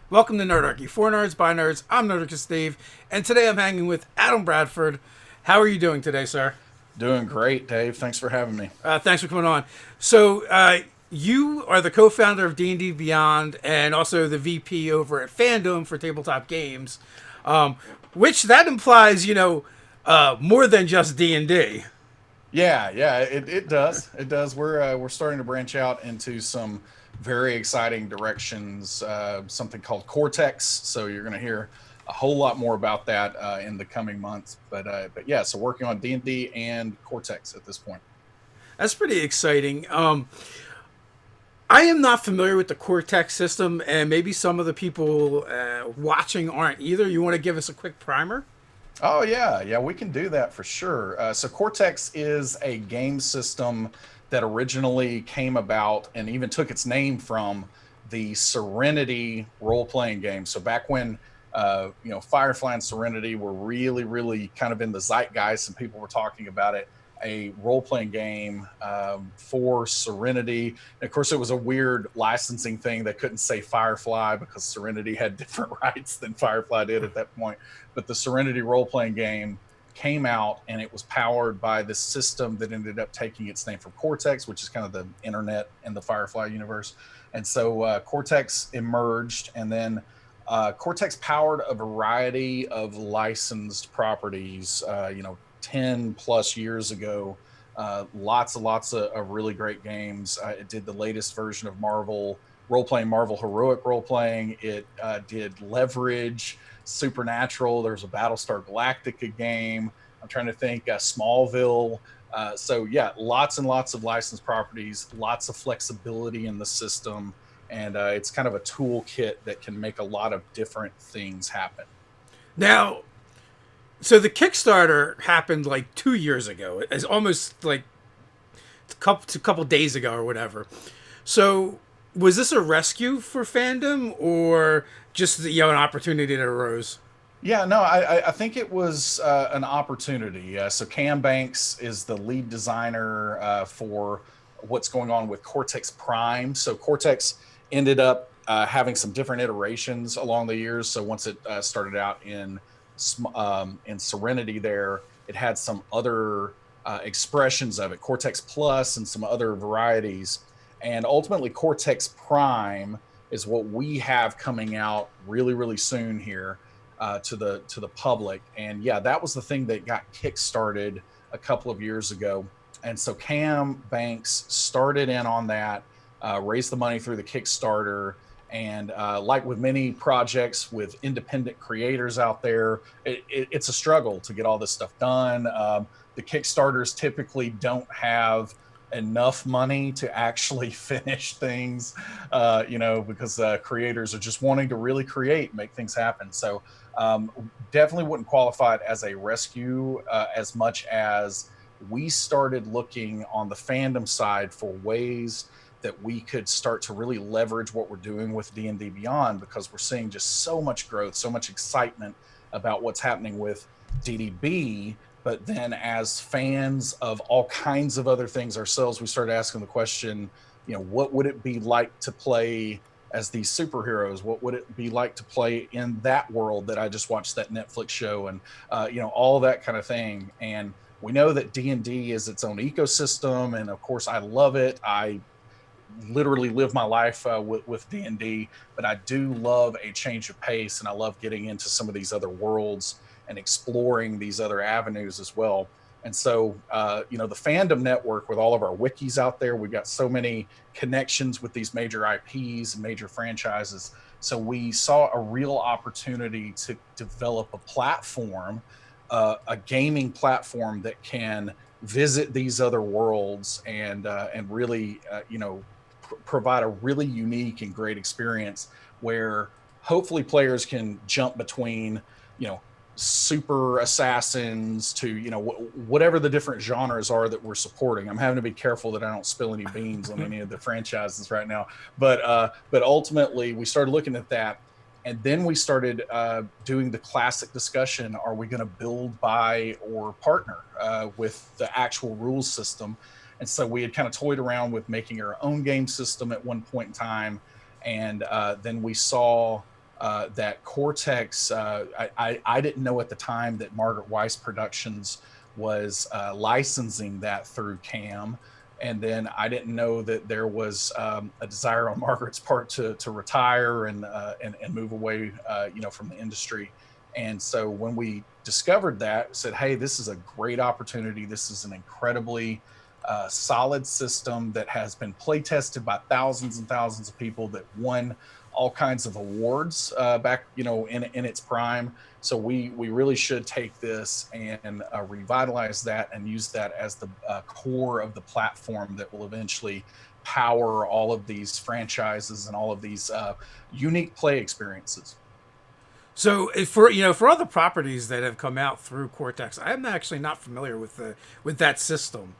Welcome to Nerdarchy. For nerds, by nerds. I'm Nerdarchy Steve, and today I'm hanging with Adam Bradford. How are you doing today, sir? Doing great, Dave. Thanks for having me. Thanks for coming on. So, you are the co-founder of D&D Beyond and also the VP over at Fandom for tabletop games, um, which that implies, more than just D&D. Yeah, it does. It does. We're starting to branch out into some very exciting directions. Something called Cortex. So you're going to hear a whole lot more about that in the coming months. But yeah, so working on D&D and Cortex at this point. That's pretty exciting. I am not familiar with the Cortex system, and maybe some of the people watching aren't either. You want to give us a quick primer? Oh yeah, we can do that for sure. So Cortex is a game system that originally came about and even took its name from the Serenity role-playing game. So back when Firefly and Serenity were really kind of in the zeitgeist, and people were talking about it. A role-playing game for Serenity. And of course, it was a weird licensing thing. They couldn't say Firefly because Serenity had different rights than Firefly did at that point. But the Serenity role-playing game came out, and it was powered by this system that ended up taking its name from Cortex, which is kind of the internet in the Firefly universe. And so Cortex emerged, and then Cortex powered a variety of licensed properties. 10 plus years ago. Lots of really great games. It did the latest version of Marvel role playing, Marvel Heroic role playing. It did Leverage, Supernatural. There's a Battlestar Galactica game. I'm trying to think, Smallville. So yeah, lots and lots of licensed properties, lots of flexibility in the system, and it's kind of a toolkit that can make a lot of different things happen. Now, so the Kickstarter happened like 2 years ago. It's almost like a couple days ago or whatever. So was this a rescue for Fandom or just an opportunity that arose? Yeah, no, I think it was an opportunity. So Cam Banks is the lead designer for what's going on with Cortex Prime. So Cortex ended up having some different iterations along the years. So once it started out in Serenity, there it had some other expressions of it, Cortex Plus, and some other varieties. And ultimately, Cortex Prime is what we have coming out really soon here to the public. And yeah, that was the thing that got kickstarted a couple of years ago. And so Cam Banks started in on that, raised the money through the Kickstarter. And like with many projects with independent creators out there, it's a struggle to get all this stuff done. The Kickstarters typically don't have enough money to actually finish things, because creators are just wanting to really create, make things happen. So definitely wouldn't qualify it as a rescue as much as we started looking on the fandom side for ways that we could start to really leverage what we're doing with D&D Beyond, because we're seeing just so much growth, so much excitement about what's happening with DDB. But then as fans of all kinds of other things ourselves, we started asking the question, what would it be like to play as these superheroes? What would it be like to play in that world that I just watched that Netflix show, and all that kind of thing. And we know that D&D is its own ecosystem, and of course I love it. I literally live my life with D&D, but I do love a change of pace, and I love getting into some of these other worlds and exploring these other avenues as well. And so, the fandom network with all of our wikis out there, we've got so many connections with these major IPs and major franchises. So we saw a real opportunity to develop a platform, a gaming platform that can visit these other worlds and really, provide a really unique and great experience where hopefully players can jump between, you know, super assassins to whatever the different genres are that we're supporting. I'm having to be careful that I don't spill any beans on any of the franchises right now, but ultimately we started looking at that, and then we started doing the classic discussion: are we going to build, buy, or partner with the actual rules system? And so we had kind of toyed around with making our own game system at one point in time, and then we saw that Cortex, I didn't know at the time that Margaret Weiss Productions was licensing that through CAM. And then I didn't know that there was a desire on Margaret's part to retire and move away, from the industry. And so when we discovered that, said, "Hey, this is a great opportunity. This is an incredibly solid system that has been play tested by thousands and thousands of people that won all kinds of awards back, in its prime. So we really should take this and revitalize that and use that as the core of the platform that will eventually power all of these franchises and all of these unique play experiences." So for other properties that have come out through Cortex, I'm actually not familiar with that system.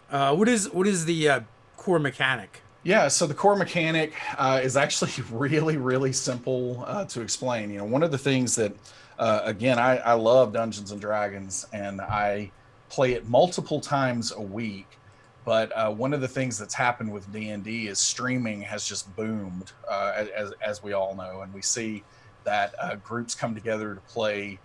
What is the core mechanic? Yeah, so the core mechanic is actually really, really simple to explain. One of the things that, again, I love Dungeons and Dragons, and I play it multiple times a week. But one of the things that's happened with D&D is streaming has just boomed, as we all know, and we see that groups come together to play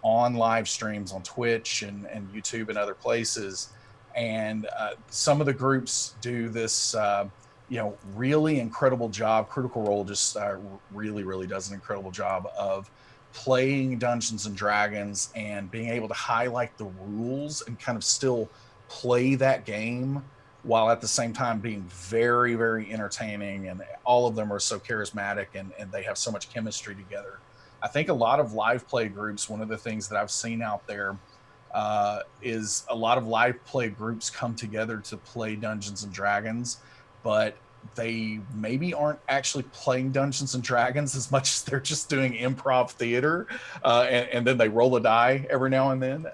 on live streams on Twitch and YouTube and other places. And some of the groups do this really incredible job. Critical Role just really, really does an incredible job of playing Dungeons and Dragons and being able to highlight the rules and kind of still play that game while at the same time being very, very entertaining. And all of them are so charismatic, and they have so much chemistry together. I think a lot of live play groups, one of the things that I've seen out there is a lot of live play groups come together to play Dungeons and Dragons, but they maybe aren't actually playing Dungeons and Dragons as much as they're just doing improv theater, and then they roll a die every now and then.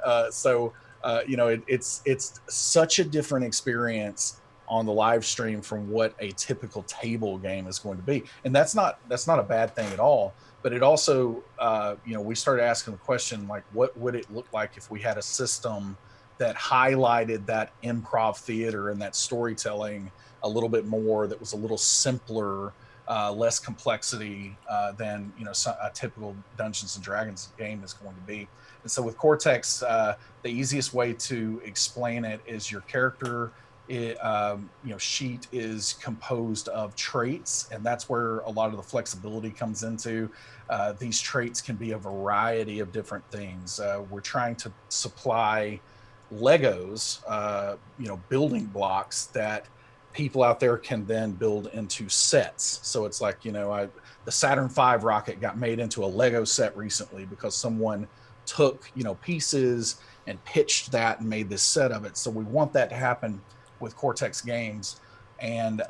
It's such a different experience on the live stream from what a typical table game is going to be, and that's not a bad thing at all. But it also, we started asking the question, like, what would it look like if we had a system that highlighted that improv theater and that storytelling a little bit more, that was a little simpler, less complexity than a typical Dungeons and Dragons game is going to be. And so with Cortex, the easiest way to explain it is your character sheet is composed of traits, and that's where a lot of the flexibility comes into. These traits can be a variety of different things. We're trying to supply Legos, building blocks that people out there can then build into sets. So it's like, the Saturn V rocket got made into a Lego set recently because someone took, pieces and pitched that and made this set of it. So we want that to happen with Cortex games, and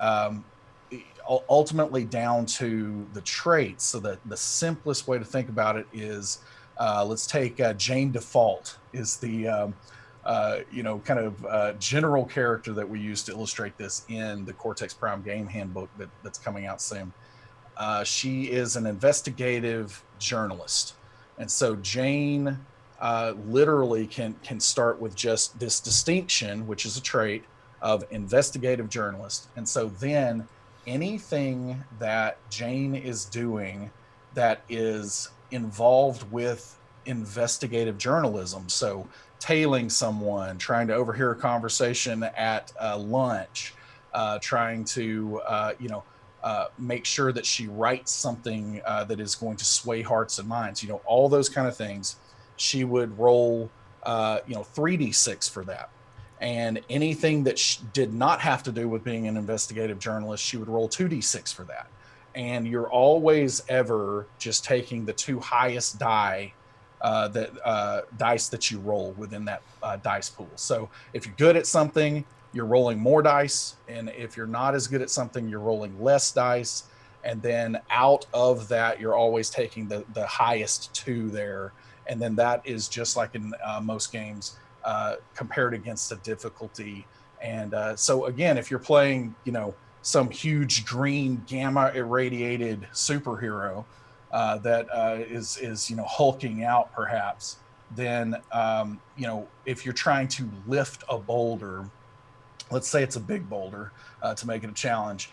ultimately down to the traits. So the simplest way to think about it is, let's take Jane Default is the general character that we use to illustrate this in the Cortex Prime game handbook that's coming out soon. She is an investigative journalist, and so Jane literally can start with just this distinction, which is a trait of investigative journalist. And so then anything that Jane is doing that is involved with investigative journalism, so tailing someone, trying to overhear a conversation at lunch, trying to make sure that she writes something that is going to sway hearts and minds, all those kind of things, she would roll 3d6 for that. And anything that did not have to do with being an investigative journalist, she would roll 2d6 for that. And you're always ever just taking the two highest dice that you roll within that dice pool. So if you're good at something, you're rolling more dice. And if you're not as good at something, you're rolling less dice. And then out of that, you're always taking the highest two there. And then that is just like in most games, compared against a difficulty. And so again, if you're playing, some huge green gamma irradiated superhero that is hulking out perhaps, then if you're trying to lift a boulder, let's say it's a big boulder to make it a challenge,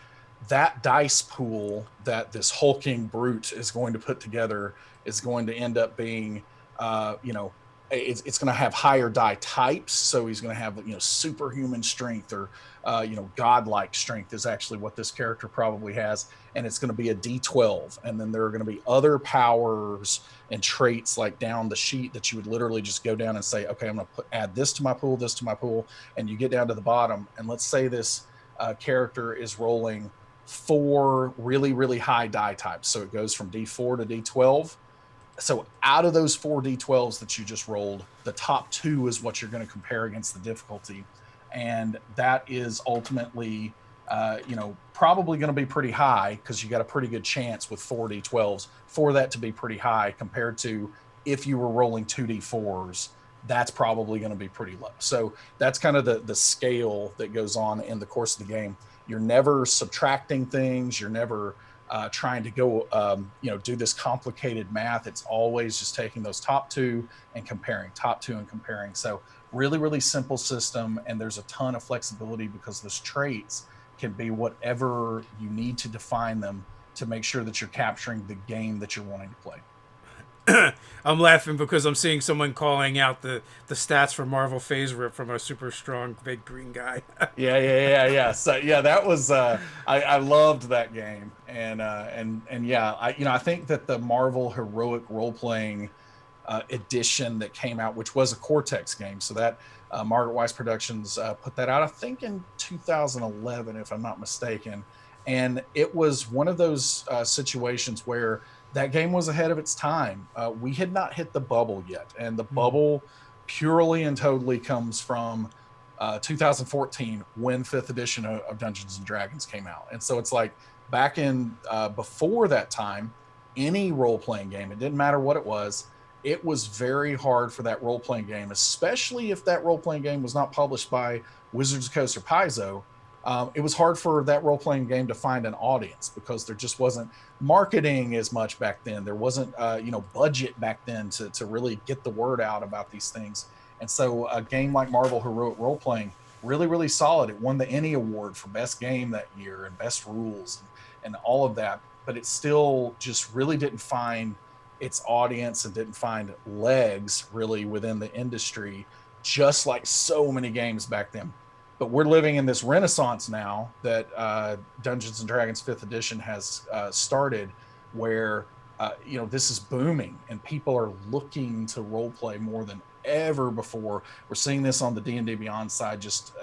that dice pool that this hulking brute is going to put together is going to end up being, you know, it's going to have higher die types. So he's going to have, you know, superhuman strength, or, you know, godlike strength is actually what this character probably has. And it's going to be a D12. And then there are going to be other powers and traits like down the sheet that you would literally just go down and say, okay, I'm going to add this to my pool, this to my pool. And you get down to the bottom. And let's say this character is rolling 4 really, really high die types. So it goes from D4 to D12. So out of those 4 D12s that you just rolled, the top 2 is what you're going to compare against the difficulty. And that is ultimately, you know, probably going to be pretty high, because you got a pretty good chance with 4 D12s for that to be pretty high, compared to if you were rolling 2 D4s. That's probably going to be pretty low. So that's kind of the scale that goes on in the course of the game. You're never subtracting things. You're never trying to go, you know, do this complicated math. It's always just taking those top 2 and comparing, top 2 and comparing. So really, really simple system. And there's a ton of flexibility, because those traits can be whatever you need to define them to make sure that you're capturing the game that you're wanting to play. I'm laughing because I'm seeing someone calling out the stats for Marvel Phase Rip from a super strong big green guy. Yeah. So yeah, that was I loved that game, and yeah, I think that the Marvel Heroic Role Playing edition that came out, which was a Cortex game, so that Margaret Weiss Productions put that out, I think in 2011, if I'm not mistaken, and it was one of those situations where that game was ahead of its time. We had not hit the bubble yet, and the bubble purely and totally comes from 2014, when 5th edition of Dungeons and Dragons came out. And so it's like back in before that time, any role-playing game, it didn't matter what it was very hard for that role-playing game, especially if that role-playing game was not published by Wizards of the Coast or Paizo. It was hard for that role-playing game to find an audience, because there just wasn't marketing as much back then. There wasn't, you know, budget back then to really get the word out about these things. And so a game like Marvel Heroic Role Playing, really, really solid. It won the ENnie Award for best game that year and best rules, and all of that. But it still just really didn't find its audience and didn't find legs really within the industry, just like so many games back then. But we're living in this renaissance now that Dungeons and Dragons 5th edition has started, where you know, this is booming and people are looking to role play more than ever before. We're seeing this on the D&D Beyond side, just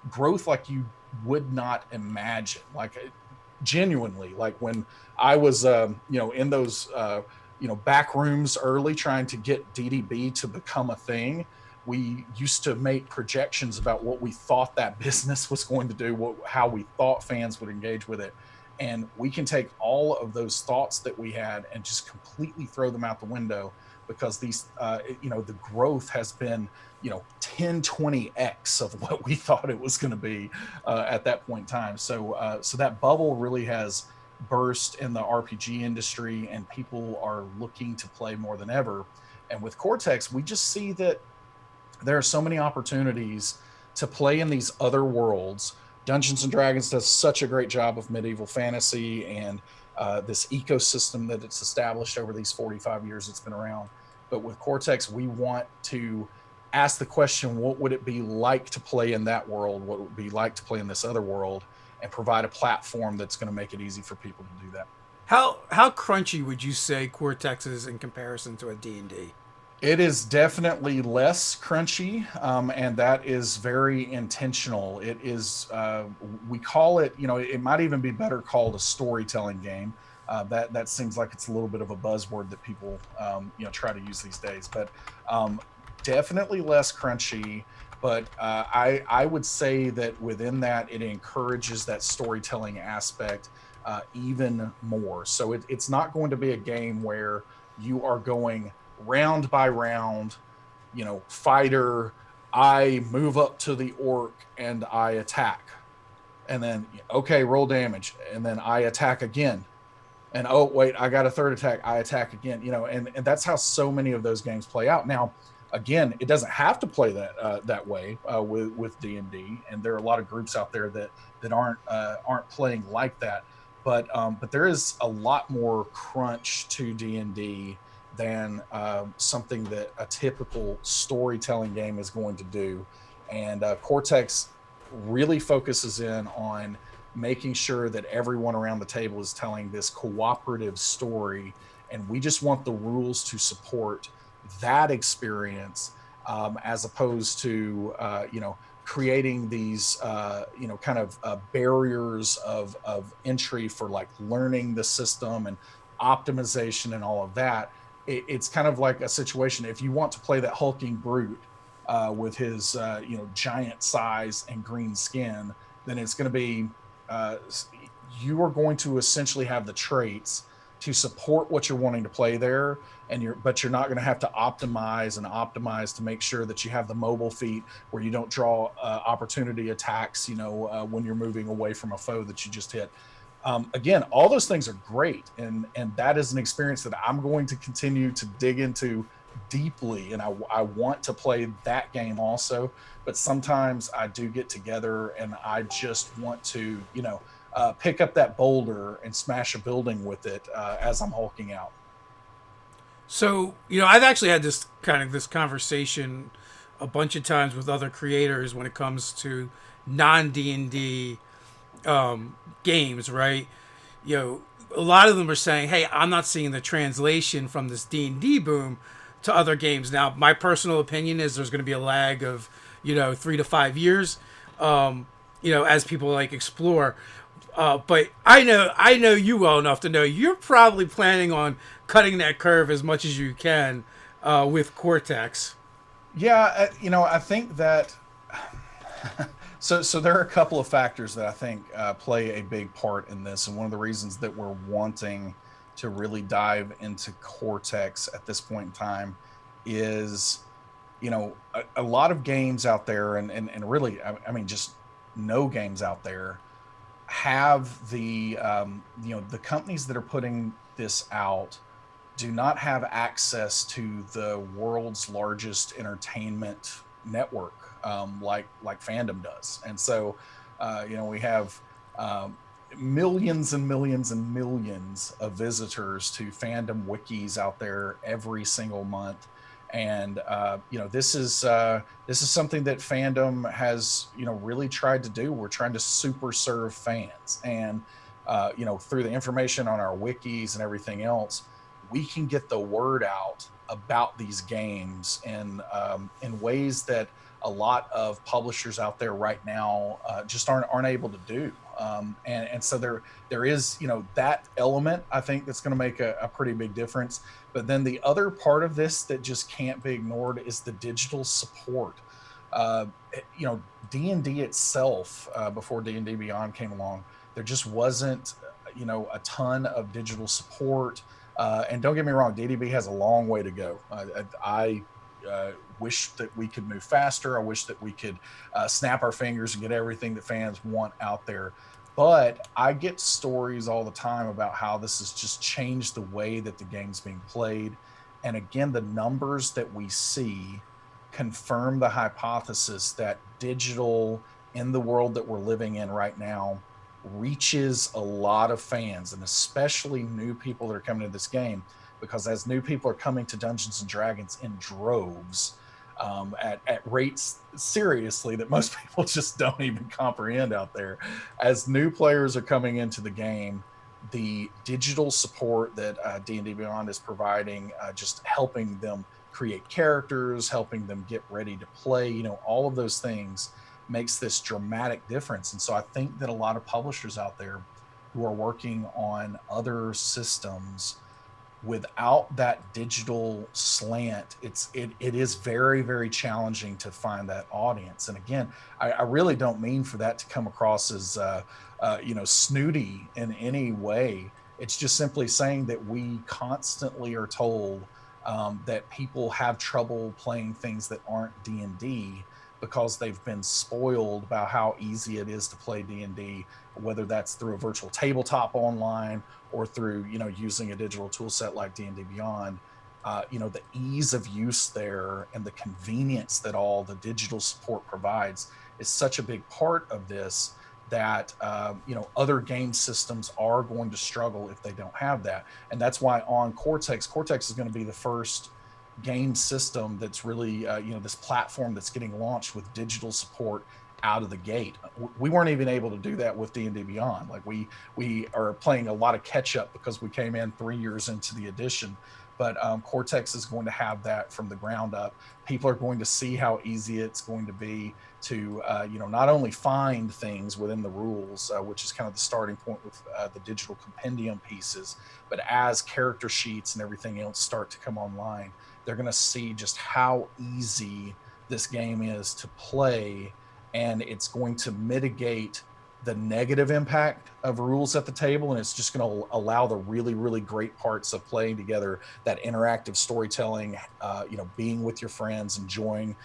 growth like you would not imagine. Like genuinely, like when I was you know, in those you know, back rooms early trying to get DDB to become a thing, we used to make projections about what we thought that business was going to do, how we thought fans would engage with it. And we can take all of those thoughts that we had and just completely throw them out the window, because these, you know, the growth has been, you know, 10, 20x of what we thought it was going to be at that point in time. So, so that bubble really has burst in the RPG industry, and people are looking to play more than ever. And with Cortex, we just see that there are so many opportunities to play in these other worlds. Dungeons and Dragons does such a great job of medieval fantasy and this ecosystem that it's established over these 45 years it's been around. But with Cortex, we want to ask the question, what would it be like to play in that world? What would it be like to play in this other world? And provide a platform that's going to make it easy for people to do that. How crunchy would you say Cortex is in comparison to a D&D? It is definitely less crunchy, and that is very intentional. It is, we call it, you know, it might even be better called a storytelling game. That seems like it's a little bit of a buzzword that people, you know, try to use these days. But definitely less crunchy. But I would say that within that, it encourages that storytelling aspect even more. So it's not going to be a game where you are going round by round, you know, fighter, I move up to the orc and I attack. And then, okay, roll damage. And then I attack again. And oh, wait, I got a third attack. I attack again, you know, and that's how so many of those games play out. Now, Again, it doesn't have to play that way with D&D, and there are a lot of groups out there that aren't playing like that. But there is a lot more crunch to D&D than something that a typical storytelling game is going to do. And Cortex really focuses in on making sure that everyone around the table is telling this cooperative story, and we just want the rules to support that experience, as opposed to creating these kind of barriers of entry for like learning the system and optimization and all of that. It's kind of like a situation, if you want to play that hulking brute with his giant size and green skin, then it's going to be uh, you are going to essentially have the traits to support what you're wanting to play there, but you're not going to have to optimize to make sure that you have the mobile feat where you don't draw opportunity attacks when you're moving away from a foe that you just hit. Again, all those things are great, and that is an experience that I'm going to continue to dig into deeply, and I want to play that game also. But sometimes I do get together and I just want to pick up that boulder and smash a building with it as I'm hulking out. So, I've actually had this conversation a bunch of times with other creators when it comes to non D&D games, right? A lot of them are saying, "Hey, I'm not seeing the translation from this D&D boom to other games." Now, my personal opinion is there's going to be a lag of 3 to 5 years, as people like explore. But I know you well enough to know you're probably planning on cutting that curve as much as you can with Cortex. Yeah, I think that so there are a couple of factors that I think play a big part in this, and one of the reasons that we're wanting to really dive into Cortex at this point in time is, a lot of games out there, and really, I mean, just no games out there have the companies that are putting this out do not have access to the world's largest entertainment network, like Fandom does. And so we have millions and millions and millions of visitors to Fandom wikis out there every single month. And this is something that Fandom has really tried to do. We're trying to super serve fans, and through the information on our wikis and everything else, we can get the word out about these games in ways that a lot of publishers out there right now just aren't able to do. And so there is that element, I think, that's going to make a pretty big difference. But then the other part of this that just can't be ignored is the digital support. Uh, D&D itself, before D&D Beyond came along, there just wasn't a ton of digital support. And don't get me wrong, DDB has a long way to go. I wish that we could move faster. I wish that we could snap our fingers and get everything that fans want out there. But I get stories all the time about how this has just changed the way that the game's being played. And again, the numbers that we see confirm the hypothesis that digital, in the world that we're living in right now, reaches a lot of fans, and especially new people that are coming to this game, because as new people are coming to Dungeons and Dragons in droves, at rates seriously that most people just don't even comprehend out there, as new players are coming into the game, the digital support that D&D Beyond is providing, just helping them create characters, helping them get ready to play, all of those things makes this dramatic difference. And so I think that a lot of publishers out there who are working on other systems, without that digital slant, it is very, very challenging to find that audience. And again, I really don't mean for that to come across as snooty in any way. It's just simply saying that we constantly are told that people have trouble playing things that aren't D&D because they've been spoiled about how easy it is to play D&D, whether that's through a virtual tabletop online or through using a digital tool set like D&D Beyond. the ease of use there and the convenience that all the digital support provides is such a big part of this that other game systems are going to struggle if they don't have that. And that's why on Cortex is going to be the first game system that's really this platform that's getting launched with digital support out of the gate. We weren't even able to do that with D&D Beyond. Like we are playing a lot of catch up because we came in 3 years into the edition, but Cortex is going to have that from the ground up. People are going to see how easy it's going to be to not only find things within the rules, which is kind of the starting point with the digital compendium pieces, but as character sheets and everything else start to come online, they're going to see just how easy this game is to play, and it's going to mitigate the negative impact of rules at the table, and it's just going to allow the really really great parts of playing together, that interactive storytelling, being with your friends, enjoying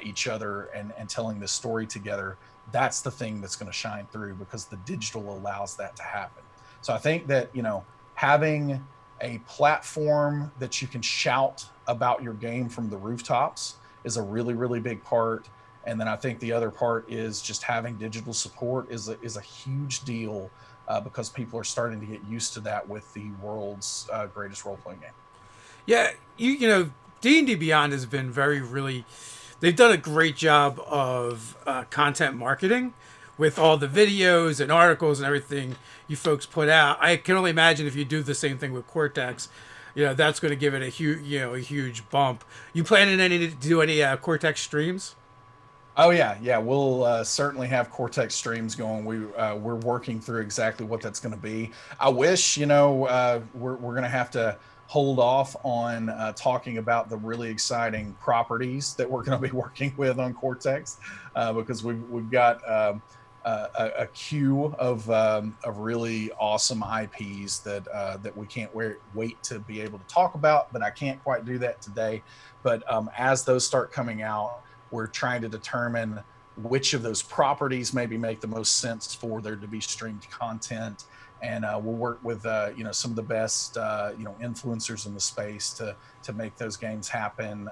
each other, and telling this story together. That's the thing that's going to shine through because the digital allows that to happen. So I think that having a platform that you can shout about your game from the rooftops is a really really big part. And then I think the other part is just having digital support is a huge deal, because people are starting to get used to that with the world's greatest role playing game. Yeah, D&D Beyond has been very really. They've done a great job of content marketing with all the videos and articles and everything you folks put out. I can only imagine if you do the same thing with Cortex, that's going to give it a huge bump. You planning to do any Cortex streams? Oh yeah, yeah. We'll certainly have Cortex streams going. We're working through exactly what that's going to be. I wish we're going to have to hold off on talking about the really exciting properties that we're going to be working with on Cortex, because we've got a queue of really awesome IPs that we can't wait to be able to talk about. But I can't quite do that today. But as those start coming out, we're trying to determine which of those properties maybe make the most sense for there to be streamed content, and we'll work with some of the best influencers in the space to make those games happen.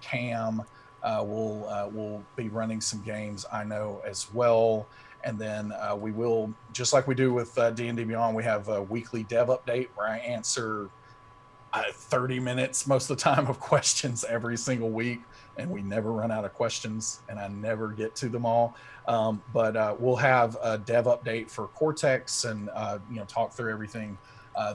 Cam will be running some games, I know, as well. And then we will, just like we do with D&D Beyond, we have a weekly dev update where I answer 30 minutes most of the time of questions every single week, and we never run out of questions, and I never get to them all. But we'll have a dev update for Cortex, and talk through everything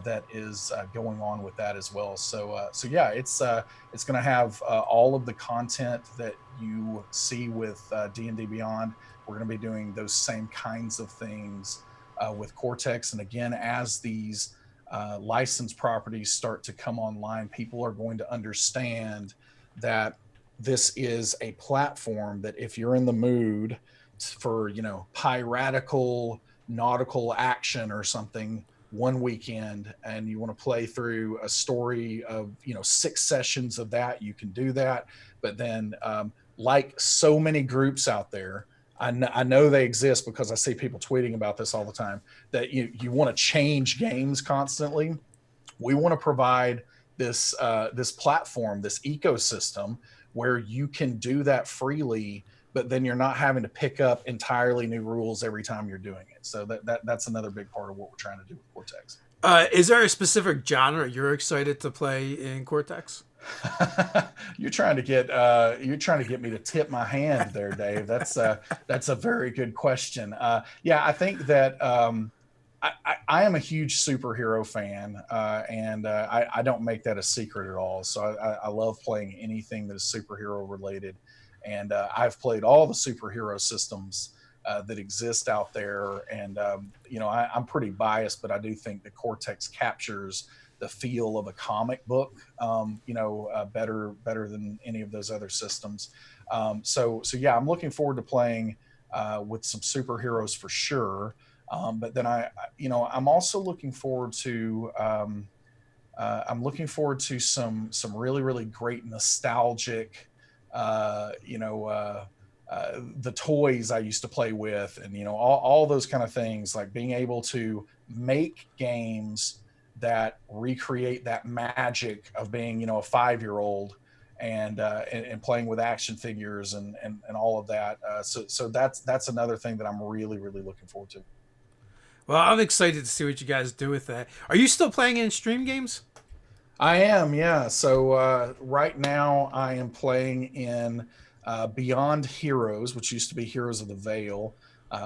that is going on with that as well. So yeah, it's going to have all of the content that you see with D&D Beyond. We're going to be doing those same kinds of things with Cortex, and again, as these licensed properties start to come online, people are going to understand that this is a platform that if you're in the mood for piratical nautical action or something one weekend, and you want to play through a story of 6 sessions of that, you can do that. But then like so many groups out there, I know they exist because I see people tweeting about this all the time, that you want to change games constantly. We want to provide this platform, this ecosystem where you can do that freely, but then you're not having to pick up entirely new rules every time you're doing it. So that's another big part of what we're trying to do with Cortex. Is there a specific genre you're excited to play in Cortex? You're trying to get me to tip my hand there, Dave. That's a very good question. Yeah, I think that I am a huge superhero fan, and I don't make that a secret at all. So I love playing anything that is superhero related, and I've played all the superhero systems that exist out there. And I'm pretty biased, but I do think that Cortex captures the feel of a comic book, better than any of those other systems. So yeah, I'm looking forward to playing with some superheroes for sure. But then I'm also looking forward to some really really great nostalgic, the toys I used to play with, and all those kind of things, like being able to make games that recreate that magic of being, a 5-year-old and playing with action figures and all of that. So that's another thing that I'm really really looking forward to. Well, I'm excited to see what you guys do with that. Are you still playing in stream games? I am, yeah. So right now I am playing in Beyond Heroes, which used to be Heroes of the Veil,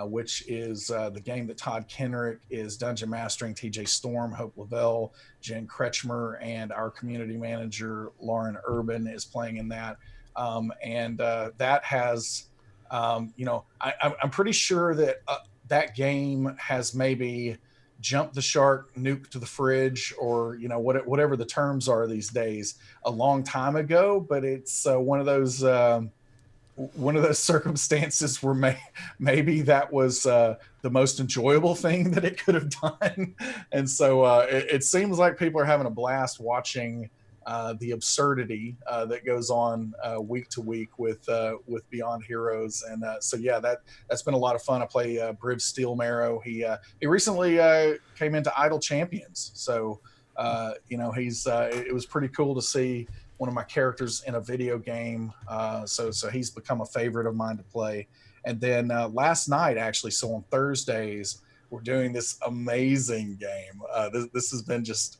which is the game that Todd Kenrick is dungeon mastering. TJ Storm, Hope Lavelle, Jen Kretschmer, and our community manager Lauren Urban is playing in that. And that has, I'm pretty sure that that game has maybe jump the shark, nuke to the fridge, or whatever the terms are these days, a long time ago. But it's one of those circumstances where maybe that was the most enjoyable thing that it could have done. And so it seems like people are having a blast watching the absurdity that goes on week to week with Beyond Heroes. And so yeah, that's been a lot of fun. I play Briv Steelmarrow. He recently came into Idle Champions, so he's it was pretty cool to see one of my characters in a video game. So he's become a favorite of mine to play. And then last night, actually, so on Thursdays, we're doing this amazing game. This has been just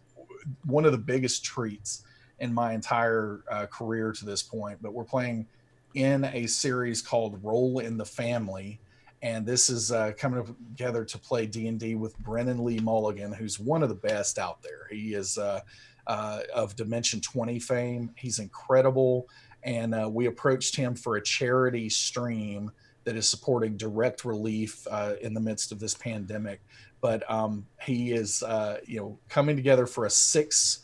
one of the biggest treats in my entire career to this point. But we're playing in a series called Roll in the Family. And this is coming together to play D&D with Brennan Lee Mulligan, who's one of the best out there. He is of Dimension 20 fame. He's incredible. And we approached him for a charity stream that is supporting direct relief in the midst of this pandemic. But he is, coming together for a six-part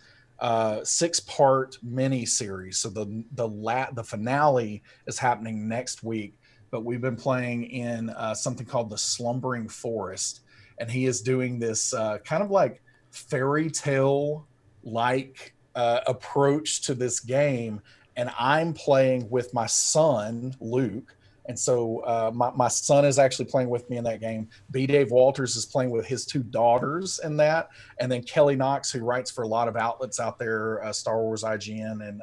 mini series. So the finale is happening next week. But we've been playing in something called the Slumbering Forest, and he is doing this kind of like fairy tale like approach to this game. And I'm playing with my son Luke, and so my son is actually playing with me in that game. B. Dave Walters is playing with his two daughters in that, and then Kelly Knox, who writes for a lot of outlets out there, Star Wars IGN and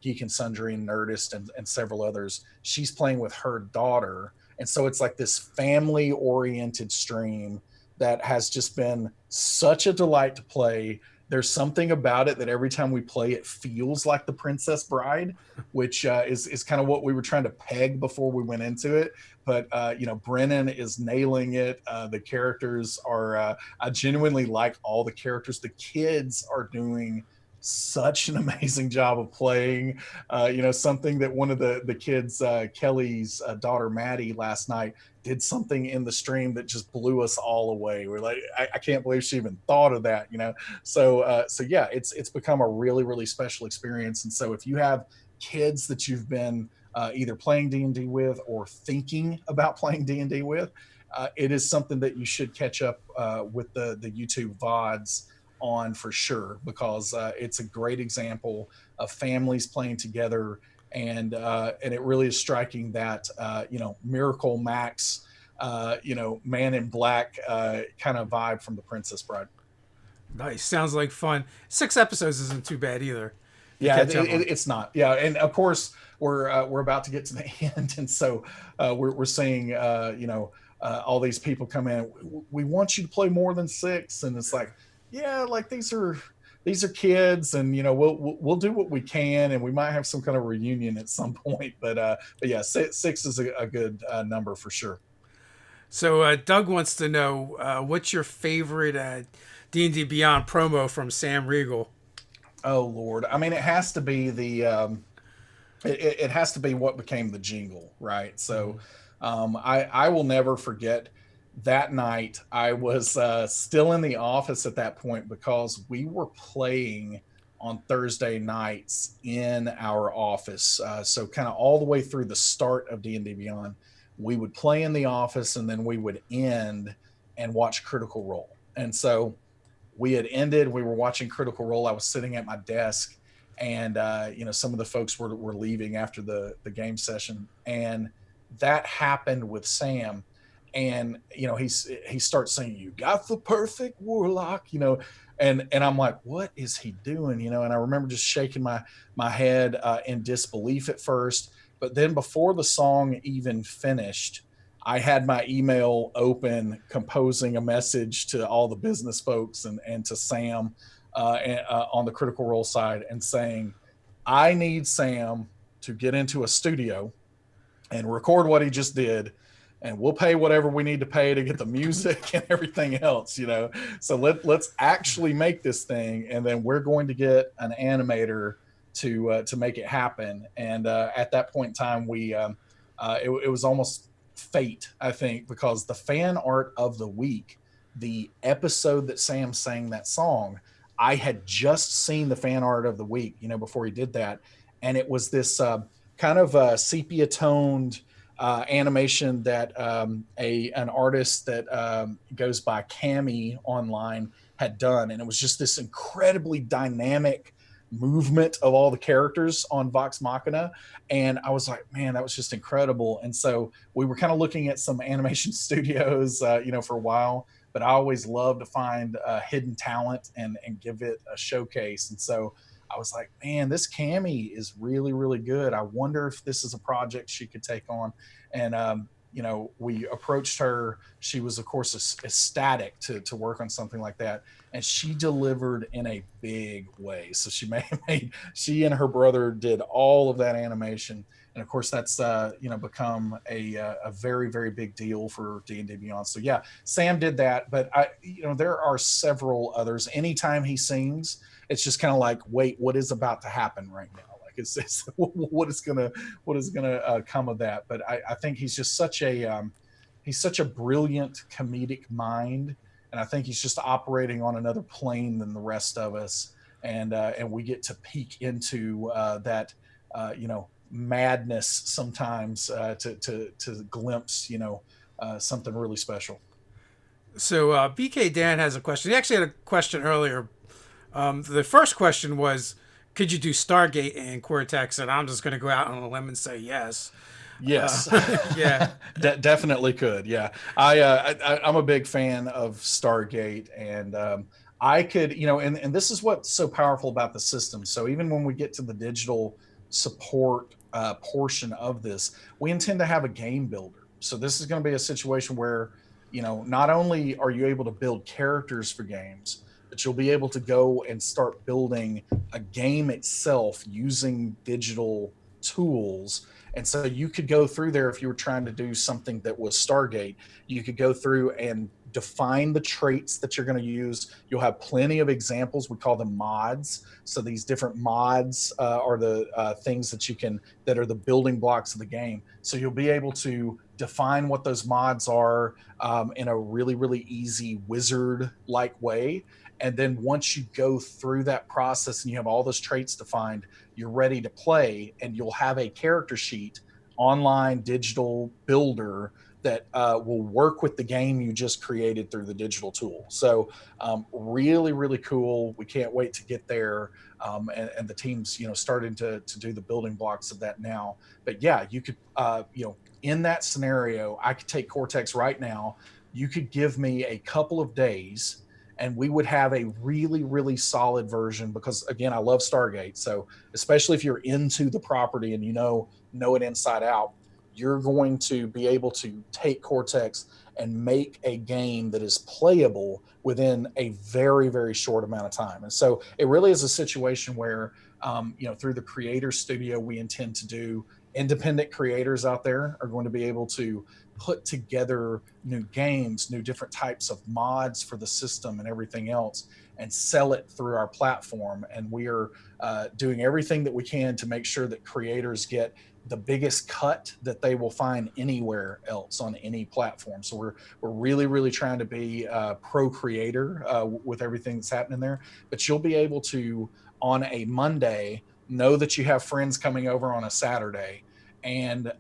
Geek and Sundry and Nerdist and several others. She's playing with her daughter, and so it's like this family oriented stream that has just been such a delight to play. There's something about it that every time we play, it feels like The Princess Bride, which is kind of what we were trying to peg before we went into it. But Brennan is nailing it. The characters are. I genuinely like all the characters. The kids are doing such an amazing job of playing. Something that one of the kids, Kelly's daughter Maddie, last night did something in the stream that just blew us all away. We're like, I can't believe she even thought of that. So yeah, it's become a really really special experience. And so if you have kids that you've been either playing D&D with or thinking about playing D&D with, it is something that you should catch up with the YouTube VODs on for sure, because it's a great example of families playing together, and it really is striking that Miracle Max, Man in Black kind of vibe from The Princess Bride. Nice. Sounds like fun. 6 episodes isn't too bad either to Yeah, catch up on. it's not. Yeah, and of course we're about to get to the end, and so we're seeing all these people come in. We want you to play more than 6, and it's like, yeah, like these are kids, and we'll do what we can, and we might have some kind of reunion at some point. But yeah, six is a good number for sure. So Doug wants to know what's your favorite D&D Beyond promo from Sam Riegel? Oh Lord, I mean, it has to be it has to be what became the jingle, right? So I will never forget that night. I was still in the office at that point because we were playing on Thursday nights in our office. So kind of all the way through the start of D&D Beyond, we would play in the office, and then we would end and watch Critical Role. And so we had ended, we were watching Critical Role. I was sitting at my desk, and some of the folks were leaving after the game session, and that happened with Sam. and he starts saying, "You got the perfect warlock," and I'm like, what is he doing? And I remember just shaking my head in disbelief at first. But then before the song even finished, I had my email open, composing a message to all the business folks and to Sam on the Critical Role side, and saying, I need Sam to get into a studio and record what he just did, and we'll pay whatever we need to pay to get the music and everything else. So let's actually make this thing, and then we're going to get an animator to make it happen. And at that point in time, it was almost fate, I think, because the fan art of the week, the episode that Sam sang that song, I had just seen the fan art of the week, before he did that, and it was this kind of a sepia toned animation that an artist that goes by Cami online had done, and it was just this incredibly dynamic movement of all the characters on Vox Machina. And I was like, man, that was just incredible. And so we were kind of looking at some animation studios, for a while, but I always love to find hidden talent and give it a showcase. And so I was like, man, this Cammy is really, really good. I wonder if this is a project she could take on. And, we approached her. She was, of course, ecstatic to work on something like that. And she delivered in a big way. So she and her brother did all of that animation. And of course, that's, become a very, very big deal for D&D Beyond. So yeah, Sam did that. But there are several others. Anytime he sings, it's just kind of like, wait, what is about to happen right now? Like, it's what is gonna come of that? But I think he's just such a brilliant comedic mind, and I think he's just operating on another plane than the rest of us, and we get to peek into that madness sometimes to glimpse something really special. So BK Dan has a question. He actually had a question earlier. The first question was, could you do Stargate in Cortex? And I'm just going to go out on a limb and say yes. Yes, Yeah. definitely could. Yeah, I'm a big fan of Stargate, and I could, and this is what's so powerful about the system. So even when we get to the digital support portion of this, we intend to have a game builder. So this is going to be a situation where, not only are you able to build characters for games, but you'll be able to go and start building a game itself using digital tools. And so you could go through there, if you were trying to do something that was Stargate, you could go through and define the traits that you're going to use. You'll have plenty of examples. We call them mods. So these different mods are the things that are the building blocks of the game. So you'll be able to define what those mods are in a really, really easy wizard-like way. And then once you go through that process and you have all those traits defined, you're ready to play, and you'll have a character sheet, online digital builder that will work with the game you just created through the digital tool. So really, really cool. We can't wait to get there. And the team's, starting to do the building blocks of that now. But yeah, you could, in that scenario, I could take Cortex right now. You could give me a couple of days, and we would have a really, really solid version, because again, I love Stargate. So especially if you're into the property and know it inside out, you're going to be able to take Cortex and make a game that is playable within a very, very short amount of time. And so it really is a situation where, through the Creator Studio, we intend to do independent creators out there are going to be able to put together new games, new different types of mods for the system and everything else, and sell it through our platform. And we are doing everything that we can to make sure that creators get the biggest cut that they will find anywhere else on any platform. So we're really, really trying to be pro creator with everything that's happening there. But you'll be able to, on a Monday, know that you have friends coming over on a Saturday, and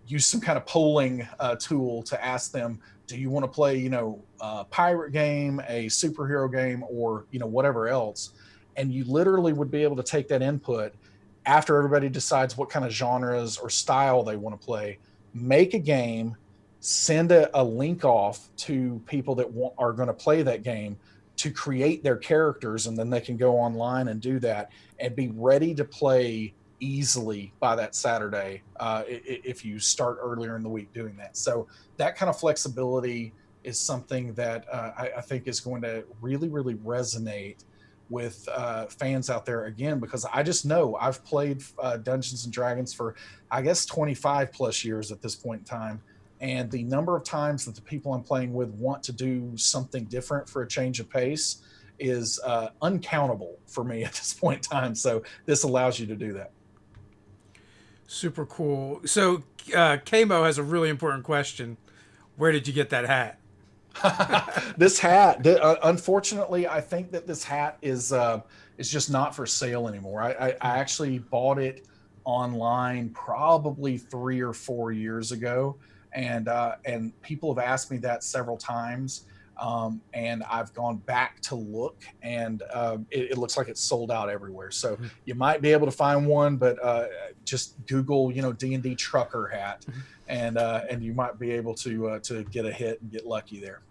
use some kind of polling tool to ask them, do you want to play a pirate game, a superhero game, or whatever else. And you literally would be able to take that input after everybody decides what kind of genres or style they want to play, make a game, send a link off to people that are going to play that game to create their characters, and then they can go online and do that and be ready to play easily by that Saturday, if you start earlier in the week doing that. So that kind of flexibility is something that I think is going to really, really resonate with fans out there, again, because I just know I've played Dungeons and Dragons for, I guess, 25 plus years at this point in time. And the number of times that the people I'm playing with want to do something different for a change of pace is uncountable for me at this point in time. So this allows you to do that. Super cool. So, Kamo has a really important question. Where did you get that hat? This hat, unfortunately, I think that this hat is just not for sale anymore. I actually bought it online probably 3 or 4 years ago, and people have asked me that several times. And I've gone back to look, and it looks like it's sold out everywhere. So you might be able to find one, but just Google, D&D trucker hat, and you might be able to get a hit and get lucky there.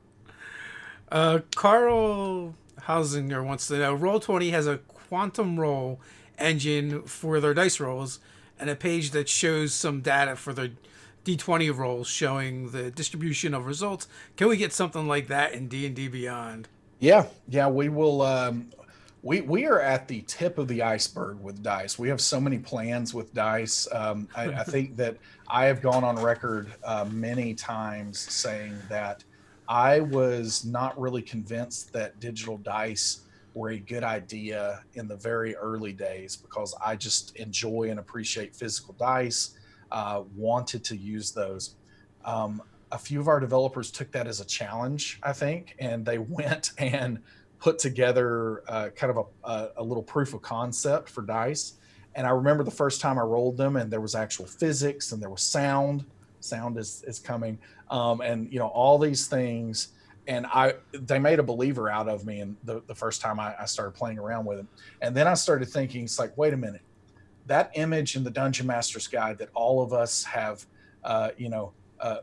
Carl Hausinger wants to know Roll20 has a quantum roll engine for their dice rolls and a page that shows some data for their D20 rolls showing the distribution of results. Can we get something like that in D&D Beyond? Yeah, we will. We are at the tip of the iceberg with dice. We have so many plans with dice. I think that I have gone on record many times saying that I was not really convinced that digital dice were a good idea in the very early days, because I just enjoy and appreciate physical dice, wanted to use those. A few of our developers took that as a challenge, I think, and they went and put together kind of a little proof of concept for dice. And I remember the first time I rolled them, and there was actual physics, and there was sound. Sound is coming, and all these things. And they made a believer out of me. And the first time I started playing around with it, and then I started thinking, it's like, wait a minute, that image in the Dungeon Master's Guide that all of us have,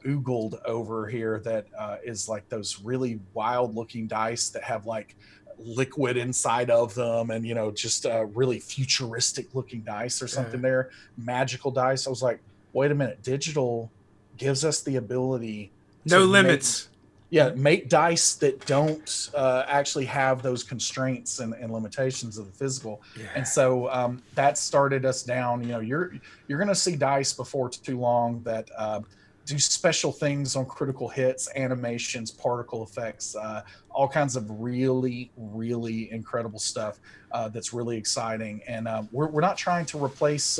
oogled over here, that is like those really wild looking dice that have like liquid inside of them, and just really futuristic looking dice or something there, magical dice. I was like, wait a minute, digital gives us the ability No to make, limits. yeah, make dice that don't actually have those constraints and limitations of the physical. And Yeah. so that started us down. You're going to see dice before too long that do special things on critical hits, animations, particle effects, all kinds of really, really incredible stuff that's really exciting. And we're not trying to replace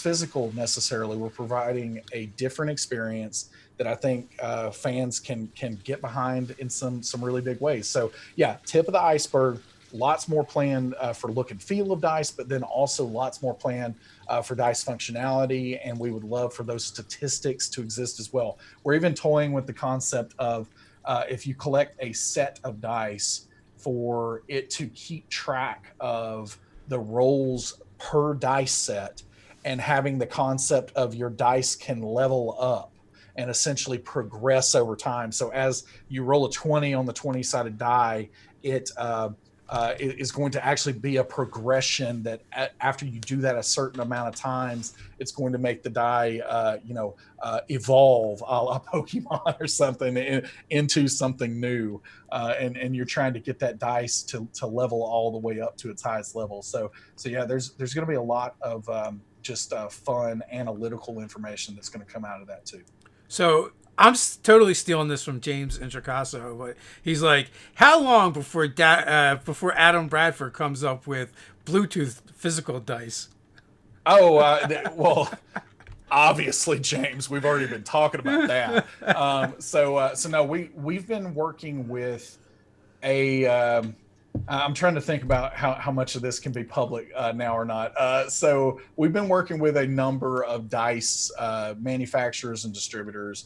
physical necessarily. We're providing a different experience that I think fans can get behind in some really big ways. So yeah, tip of the iceberg. Lots more planned for look and feel of dice, but then also lots more planned for dice functionality. And we would love for those statistics to exist as well. We're even toying with the concept of if you collect a set of dice, for it to keep track of the rolls per dice set, and having the concept of your dice can level up and essentially progress over time. So as you roll a 20 on the 20-sided die, it is going to actually be a progression that after you do that a certain amount of times, it's going to make the die, evolve a la Pokemon or something into something new. And you're trying to get that dice to level all the way up to its highest level. So yeah, there's going to be a lot of just fun analytical information that's going to come out of that too. So I'm totally stealing this from James Introcaso, but he's like, how long before Adam Bradford comes up with Bluetooth physical dice? Oh, well, obviously, James, we've already been talking about that. So no, we've been working with a. I'm trying to think about how much of this can be public now or not. So we've been working with a number of dice manufacturers and distributors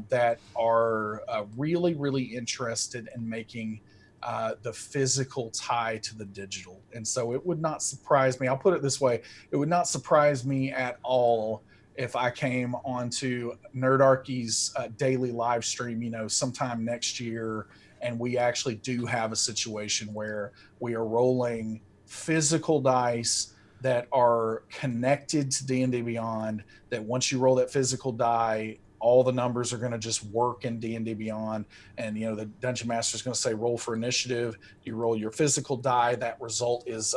that are really, really interested in making the physical tie to the digital. And so it would not surprise me. I'll put it this way: it would not surprise me at all if I came onto Nerdarchy's daily live stream, sometime next year, and we actually do have a situation where we are rolling physical dice that are connected to D&D Beyond, that once you roll that physical die, all the numbers are going to just work in D&D Beyond. And, the Dungeon Master is going to say, roll for initiative. You roll your physical die. That result is,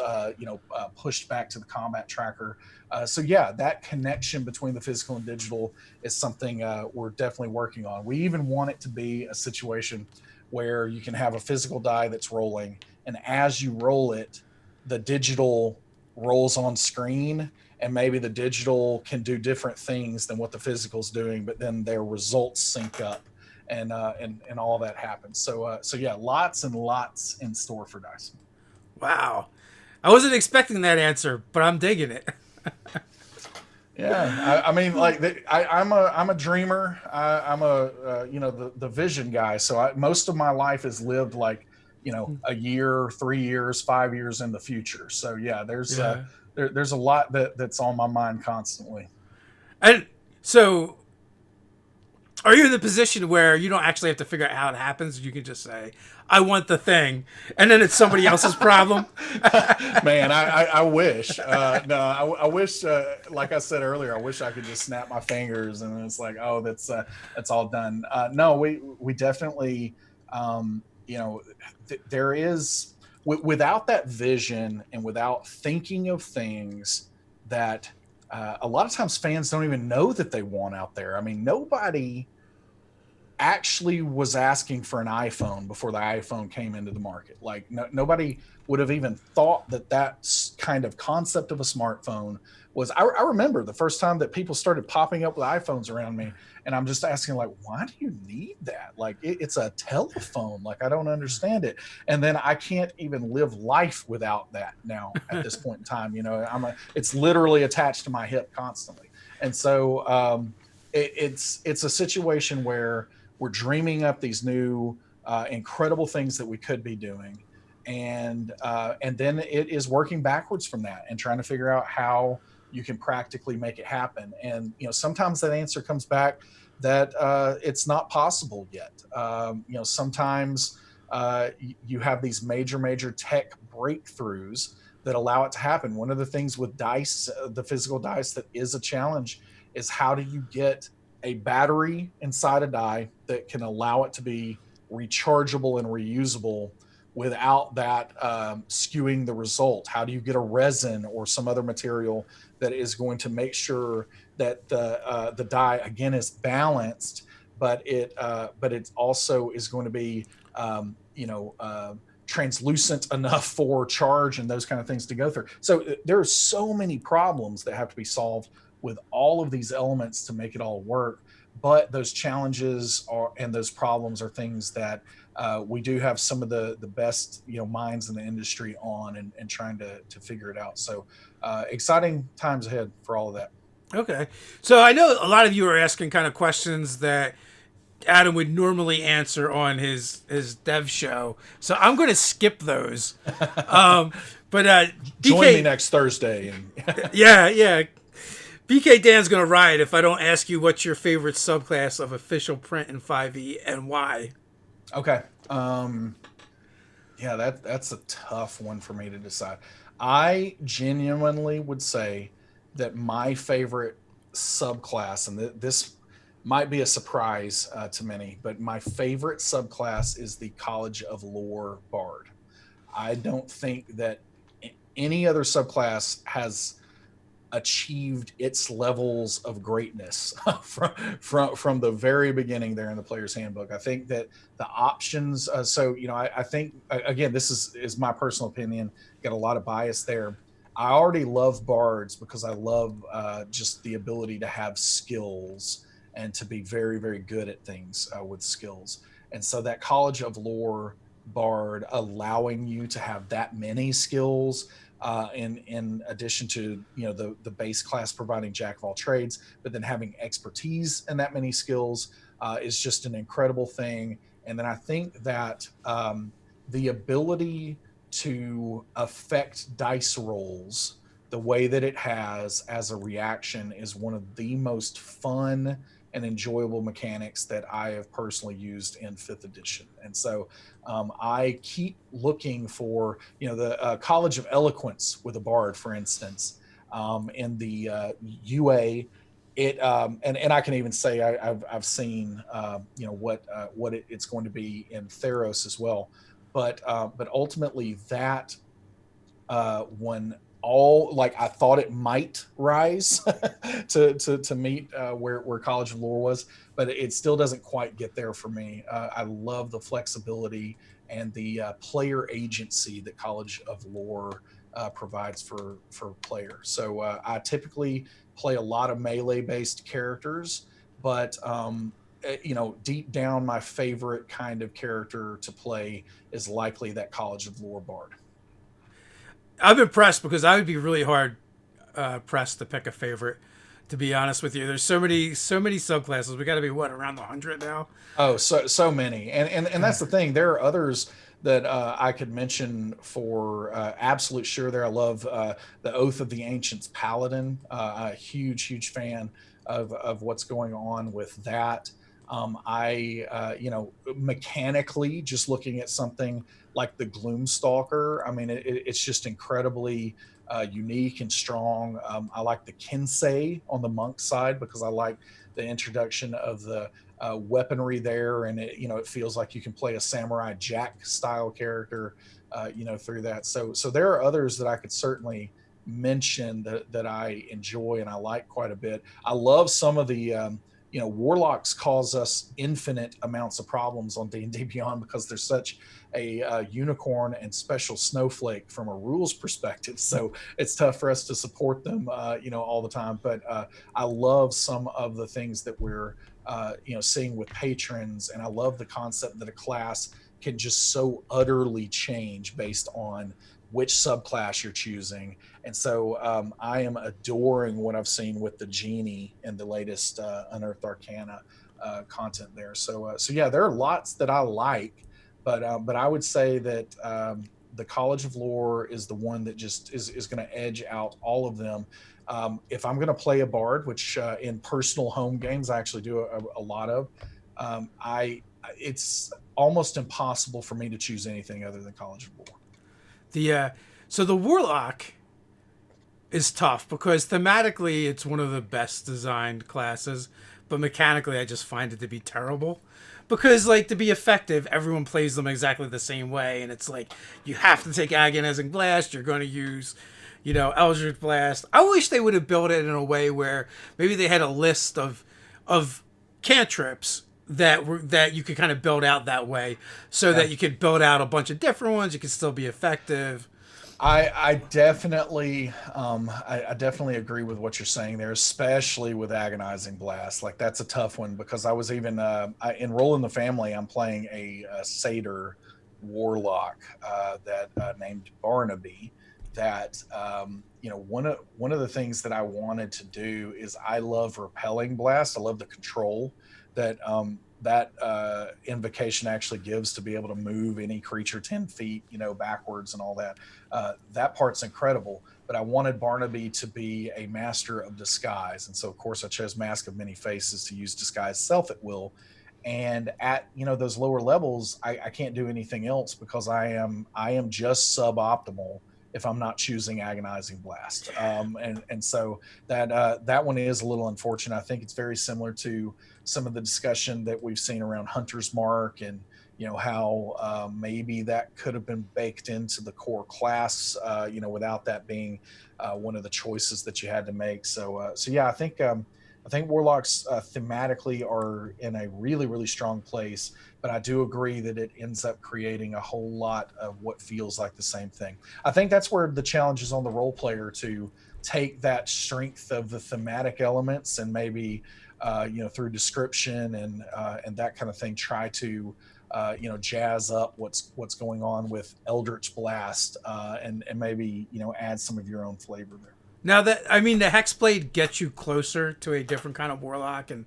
pushed back to the combat tracker. So yeah, that connection between the physical and digital is something we're definitely working on. We even want it to be a situation where you can have a physical die that's rolling, and as you roll it, the digital rolls on screen, and maybe the digital can do different things than what the physical's doing, but then their results sync up, and all that happens. So yeah, lots and lots in store for dice. Wow. I wasn't expecting that answer, but I'm digging it. Yeah, I mean, like I'm a dreamer. I'm the vision guy. So most of my life is lived like a year, 3 years, 5 years in the future. So yeah, Yeah. there's a lot that's on my mind constantly. And so, are you in the position where you don't actually have to figure out how it happens? You can just say, "I want the thing," and then it's somebody else's problem. Man, I wish. No, I wish. Like I said earlier, I wish I could just snap my fingers and it's like, oh, that's all done. No, we definitely, there is without that vision and without thinking of things that a lot of times fans don't even know that they want out there. I mean, nobody actually was asking for an iPhone before the iPhone came into the market. Like nobody would have even thought that kind of concept of a smartphone was. I remember the first time that people started popping up with iPhones around me, and I'm just asking, like, why do you need that? Like it's a telephone. Like, I don't understand it. And then I can't even live life without that now at this point in time. It's literally attached to my hip constantly. And so it's a situation where we're dreaming up these new incredible things that we could be doing, and then it is working backwards from that and trying to figure out how you can practically make it happen. And sometimes that answer comes back that it's not possible yet. Sometimes you have these major tech breakthroughs that allow it to happen. One of the things with dice, the physical dice, that is a challenge is how do you get a battery inside a die that can allow it to be rechargeable and reusable without that skewing the result? How do you get a resin or some other material that is going to make sure that the die again is balanced, but it also is going to be translucent enough for charge and those kind of things to go through. So there are so many problems that have to be solved with all of these elements to make it all work. But those challenges and those problems are things that we do have some of the best minds in the industry on, and trying to figure it out. So exciting times ahead for all of that. Okay. So I know a lot of you are asking kind of questions that Adam would normally answer on his dev show. So I'm going to skip those. But Join DK, me next Thursday. yeah. BK Dan's going to riot if I don't ask you what's your favorite subclass of official print in 5e and why. Okay. Yeah, that's a tough one for me to decide. I genuinely would say that my favorite subclass, and this might be a surprise to many, but my favorite subclass is the College of Lore Bard. I don't think that any other subclass has achieved its levels of greatness from the very beginning there in the player's handbook. I think that the options, I think, again, this is my personal opinion, got a lot of bias there. I already love bards because I love just the ability to have skills and to be very, very good at things with skills. And so that College of Lore bard allowing you to have that many skills, in addition to the base class providing jack of all trades, but then having expertise in that many skills is just an incredible thing. And then I think that the ability to affect dice rolls the way that it has as a reaction is one of the most fun and enjoyable mechanics that I have personally used in fifth edition. And so I keep looking for, the College of Eloquence with a bard, for instance, in the UA. And I can even say I've seen it's going to be in Theros as well, but ultimately that when all like I thought it might rise to meet where College of Lore was, but it still doesn't quite get there for me. I love the flexibility and the player agency that College of Lore provides for players. So I typically play a lot of melee based characters, but deep down, my favorite kind of character to play is likely that College of Lore bard. I'm impressed because I would be really hard pressed to pick a favorite. To be honest with you, there's so many subclasses. We got to be what around the 100 now. Oh, so many, and that's the thing. There are others that I could mention for absolute sure. There, I love the Oath of the Ancients Paladin. A huge fan of what's going on with that. Mechanically, just looking at something like the Gloomstalker. I mean, it's just incredibly unique and strong. I like the Kinsei on the monk side because I like the introduction of the weaponry there, and it feels like you can play a Samurai Jack style character, through that. So there are others that I could certainly mention that I enjoy and I like quite a bit. I love some of the warlocks cause us infinite amounts of problems on D&D Beyond because they're such a unicorn and special snowflake from a rules perspective. So it's tough for us to support them, all the time. But I love some of the things that we're seeing with patrons, and I love the concept that a class can just so utterly change based on which subclass you're choosing. And so I am adoring what I've seen with the genie and the latest Unearthed Arcana content there. So yeah, there are lots that I like, but I would say that the College of Lore is the one that just is going to edge out all of them. If I'm going to play a bard, which in personal home games I actually do a lot of, I it's almost impossible for me to choose anything other than College of Lore. The so the warlock is tough because thematically it's one of the best designed classes, but mechanically I just find it to be terrible. Because like to be effective, everyone plays them exactly the same way, and it's like you have to take agonizing blast. You're going to use, Eldritch Blast. I wish they would have built it in a way where maybe they had a list of cantrips that you could kind of build out that way, so Yeah. that you could build out a bunch of different ones. You could still be effective. I definitely I definitely agree with what you're saying there, especially with agonizing blast. Like that's a tough one because I was even in Roll in the Family. I'm playing a satyr warlock that named Barnaby. That one of the things that I wanted to do is I love repelling blast. I love the control that invocation actually gives to be able to move any creature 10 feet, backwards and all that. That part's incredible. But I wanted Barnaby to be a master of disguise. And so, of course, I chose Mask of Many Faces to use disguise self at will. And at those lower levels, I can't do anything else because I am just suboptimal if I'm not choosing agonizing blast. And so that one is a little unfortunate. I think it's very similar to some of the discussion that we've seen around Hunter's Mark, and how maybe that could have been baked into the core class, without that being one of the choices that you had to make. So yeah, I think warlocks thematically are in a really strong place, but I do agree that it ends up creating a whole lot of what feels like the same thing. I think that's where the challenge is on the role player to take that strength of the thematic elements and maybe through description and that kind of thing, try to jazz up what's going on with Eldritch Blast, and maybe add some of your own flavor there. Now that I mean, the hexblade gets you closer to a different kind of warlock and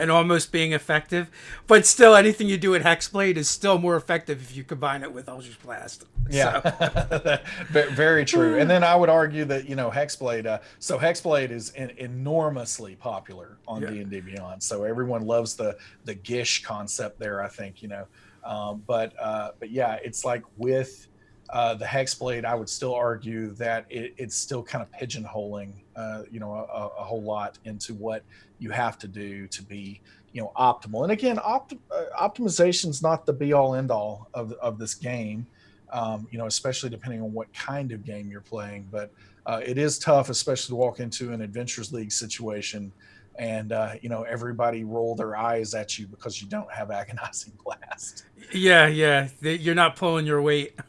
almost being effective, but still, anything you do with hexblade is still more effective if you combine it with Eldritch Blast. Yeah, So very true. And then I would argue that Hexblade. So Hexblade is enormously popular on yeah, D&D Beyond. So everyone loves the Gish concept there. I think but yeah, it's like with the Hexblade, I would still argue that it's still kind of pigeonholing a whole lot into what you have to do to be optimal. And again, optimization is not the be all end all of this game, especially depending on what kind of game you're playing. But it is tough, especially to walk into an Adventures League situation and everybody roll their eyes at you because you don't have agonizing blast. yeah, you're not pulling your weight.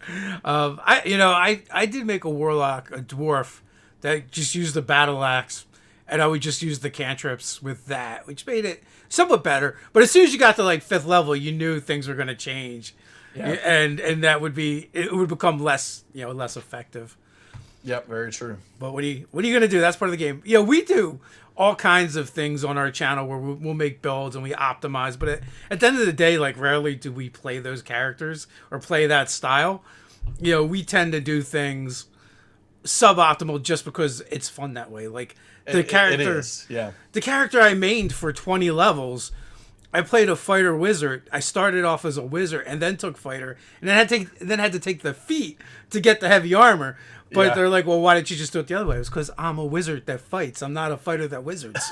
I did make a warlock, a dwarf that just used the battle axe, and I would just use the cantrips with that, which made it somewhat better. But as soon as you got to like fifth level, you knew things were going to change, Yeah. and that would be it would become less effective. Yep, very true. But what are you going to do? That's part of the game. We do all kinds of things on our channel where we'll make builds and we optimize. But at the end of the day, like rarely do we play those characters or play that style. We tend to do things suboptimal just because it's fun that way. Like It is, yeah. the character I mained for 20 levels, I played a fighter wizard. I started off as a wizard and then took fighter, and then had to take the feat to get the heavy armor. But Yeah. they're like, well, why didn't you just do it the other way? It was because I'm a wizard that fights. I'm not a fighter that wizards.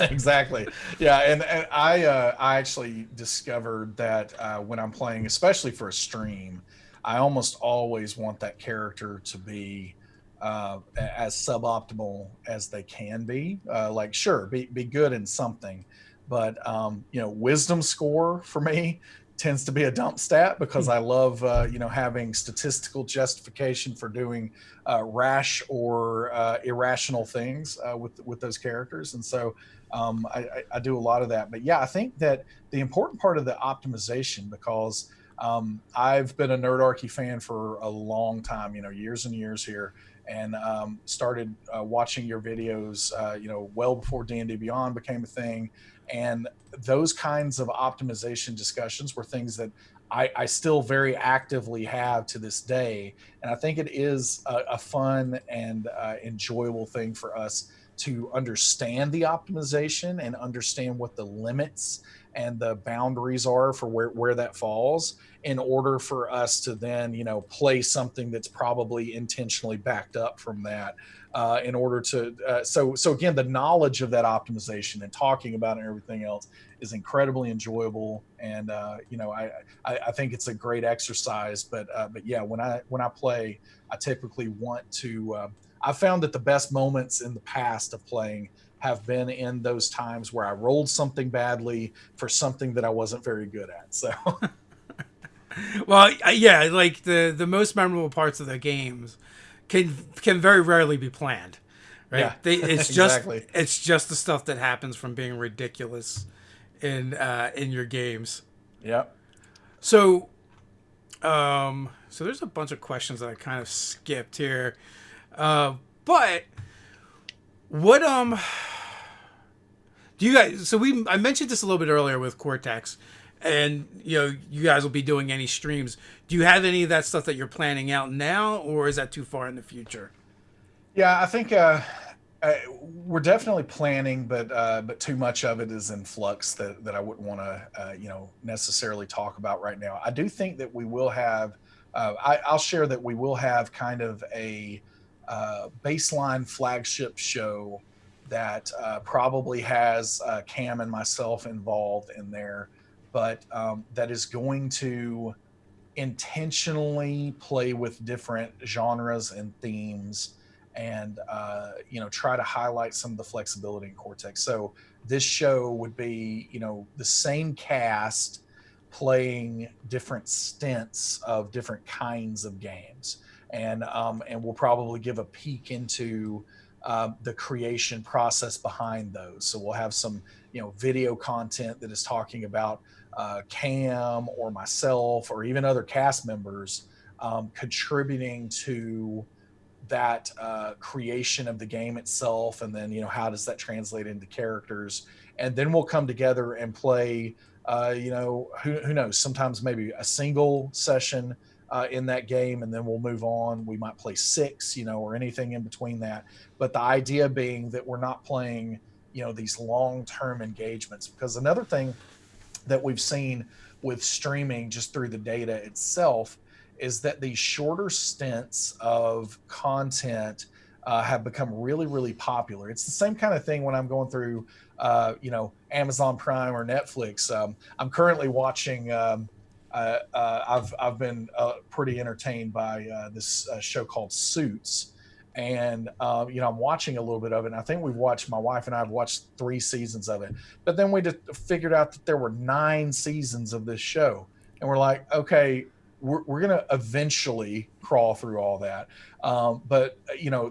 Exactly. Yeah, and I actually discovered that when I'm playing, especially for a stream, I almost always want that character to be as suboptimal as they can be. Like, sure, be good in something, but wisdom score for me tends to be a dump stat because I love having statistical justification for doing rash or irrational things with those characters, and so I do a lot of that. But yeah, I think that the important part of the optimization, because I've been a Nerdarchy fan for a long time, years and years here, and started watching your videos, well before D&D Beyond became a thing. And those kinds of optimization discussions were things that I still very actively have to this day. And I think it is a fun and enjoyable thing for us to understand the optimization and understand what the limits and the boundaries are for where that falls, in order for us to then play something that's probably intentionally backed up from that, in order to so again, the knowledge of that optimization and talking about it and everything else is incredibly enjoyable. And I think it's a great exercise. But yeah, when I play, I typically want to I found that the best moments in the past of playing have been in those times where I rolled something badly for something that I wasn't very good at. So Well, yeah, like the most memorable parts of the games can very rarely be planned, right? yeah, It's just exactly. it's just the stuff that happens from being ridiculous in your games. Yep. So so there's a bunch of questions that I kind of skipped here, but what do you guys? So I mentioned this a little bit earlier with Cortex, and you guys will be doing any streams. Do you have any of that stuff that you're planning out now, or is that too far in the future? Yeah, I think we're definitely planning, but too much of it is in flux that I wouldn't want to necessarily talk about right now. I do think that we will have. I'll share that we will have kind of a baseline flagship show that probably has Cam and myself involved in there, but that is going to intentionally play with different genres and themes, and try to highlight some of the flexibility in Cortex. So this show would be the same cast playing different stints of different kinds of games, and we'll probably give a peek into the creation process behind those. So we'll have some video content that is talking about Cam or myself or even other cast members contributing to that creation of the game itself, and then how does that translate into characters, and then we'll come together and play. Who knows? Sometimes maybe a single session in that game, and then we'll move on. We might play six, or anything in between that. But the idea being that we're not playing, these long-term engagements, because another thing that we've seen with streaming just through the data itself is that these shorter stints of content have become really, really popular. It's the same kind of thing when I'm going through, Amazon Prime or Netflix. I'm currently watching. I've been pretty entertained by this show called Suits, and I'm watching a little bit of it. And I think my wife and I have watched 3 seasons of it, but then we just figured out that there were 9 seasons of this show, and we're like, okay, we're going to eventually crawl through all that. But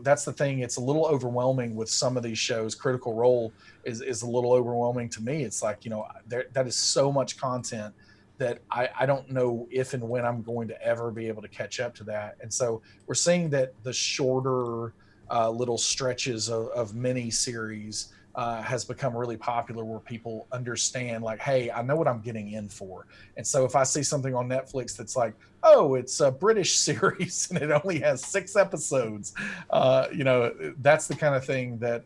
that's the thing. It's a little overwhelming with some of these shows. Critical Role is a little overwhelming to me. It's like, that is so much content that I don't know if and when I'm going to ever be able to catch up to that. And so we're seeing that the shorter little stretches of mini series has become really popular, where people understand, like, hey, I know what I'm getting in for. And so if I see something on Netflix that's like, oh, it's a British series and it only has 6 episodes, that's the kind of thing that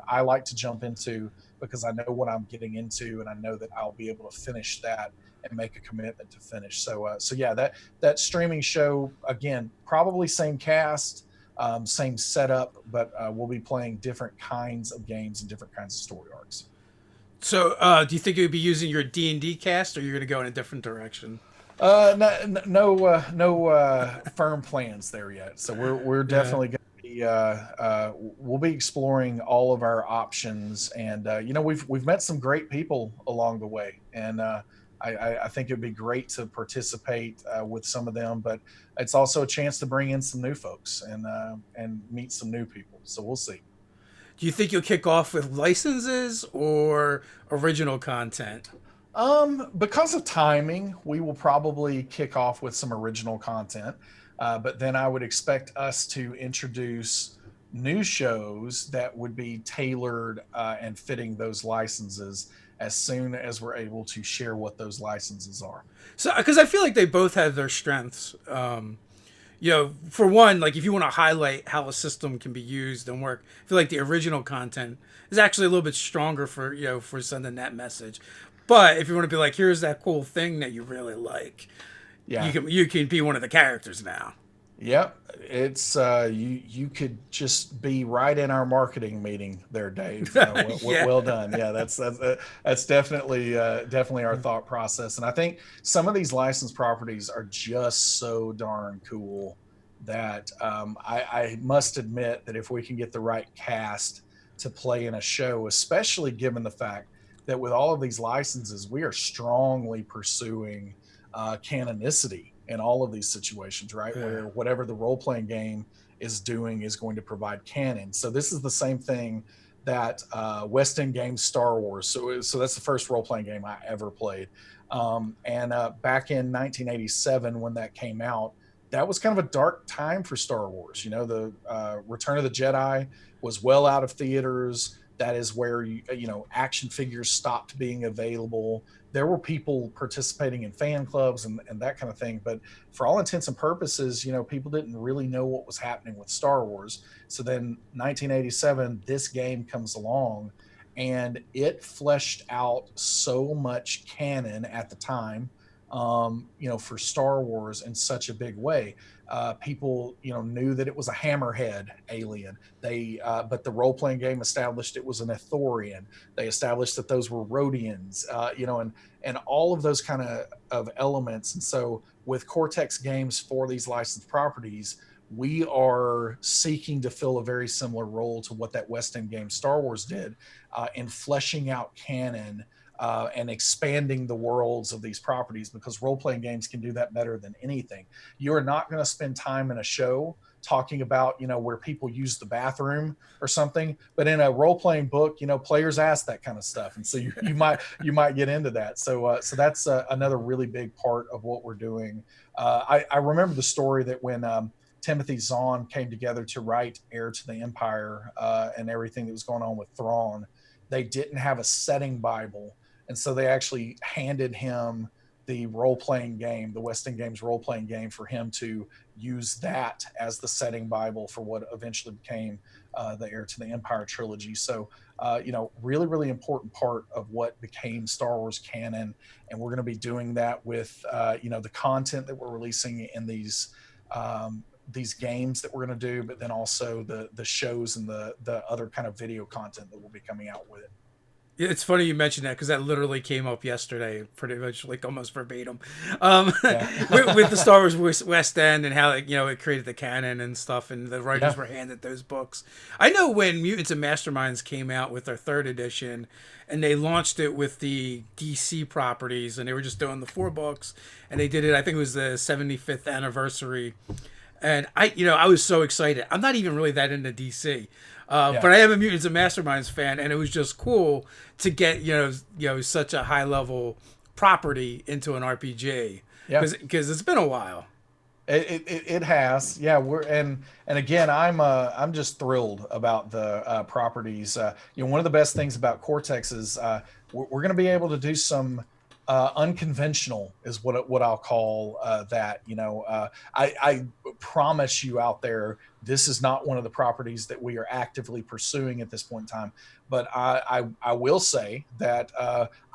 I like to jump into, because I know what I'm getting into, and I know that I'll be able to finish that and make a commitment to finish. So yeah, that streaming show, again, probably same cast, same setup, but we'll be playing different kinds of games and different kinds of story arcs. So, do you think you'll be using your D&D cast, or you're going to go in a different direction? No firm plans there yet. So we're Yeah. definitely going to be we'll be exploring all of our options, and we've met some great people along the way, and I think it'd be great to participate with some of them, but it's also a chance to bring in some new folks and meet some new people. So we'll see. Do you think you'll kick off with licenses or original content? Because of timing, we will probably kick off with some original content, but then I would expect us to introduce new shows that would be tailored and fitting those licenses as soon as we're able to share what those licenses are. So, because I feel like they both have their strengths. For one, like if you want to highlight how a system can be used and work, I feel like the original content is actually a little bit stronger for for sending that message. But if you want to be like, here's that cool thing that you really like, Yeah. you can be one of the characters now. Yep, it's you could just be right in our marketing meeting there, Dave. Yeah. Well done. Yeah, that's definitely our thought process, and I think some of these licensed properties are just so darn cool that I must admit that if we can get the right cast to play in a show, especially given the fact that with all of these licenses, we are strongly pursuing canonicity in all of these situations, right? Yeah. Where whatever the role playing game is doing is going to provide canon. So this is the same thing that West End Games Star Wars. So that's the first role playing game I ever played. And back in 1987, when that came out, that was kind of a dark time for Star Wars. The Return of the Jedi was well out of theaters. That is where action figures stopped being available. There were people participating in fan clubs and that kind of thing, but for all intents and purposes, people didn't really know what was happening with Star Wars. So then 1987, this game comes along, and it fleshed out so much canon at the time, for Star Wars in such a big way. People, knew that it was a hammerhead alien. But the role playing game established it was an Ithorian. They established that those were Rhodians, and all of those kind of elements. And so with Cortex games for these licensed properties, we are seeking to fill a very similar role to what that West End game Star Wars did, in fleshing out canon and expanding the worlds of these properties, because role-playing games can do that better than anything. You're not going to spend time in a show talking about where people use the bathroom or something, but in a role-playing book, players ask that kind of stuff, and so you might get into that. So that's another really big part of what we're doing. I remember the story that when Timothy Zahn came together to write Heir to the Empire and everything that was going on with Thrawn, they didn't have a setting Bible. And so they actually handed him the role playing game, the West End Games role playing game, for him to use that as the setting Bible for what eventually became the Heir to the Empire trilogy. So, really, really important part of what became Star Wars canon. And we're going to be doing that with, the content that we're releasing in these games that we're going to do, but then also the shows and the other kind of video content that will be coming out with it. It's funny you mentioned that because that literally came up yesterday, pretty much like almost verbatim, Yeah. with the Star Wars West End and how it created the canon and stuff, and the writers Yeah. were handed those books. I know when Mutants and Masterminds came out with their third edition, and they launched it with the DC properties, and they were just doing the 4 books, and they did it. I think it was the 75th anniversary, and I was so excited. I'm not even really that into DC. Yeah. But I am a Mutants and Masterminds fan, and it was just cool to get such a high level property into an RPG. Yeah. Because it's been a while. It has, yeah. And again, I'm just thrilled about the properties. One of the best things about Cortex is we're going to be able to do some unconventional, is what I'll call that. I promise you out there, this is not one of the properties that we are actively pursuing at this point in time. But I will say that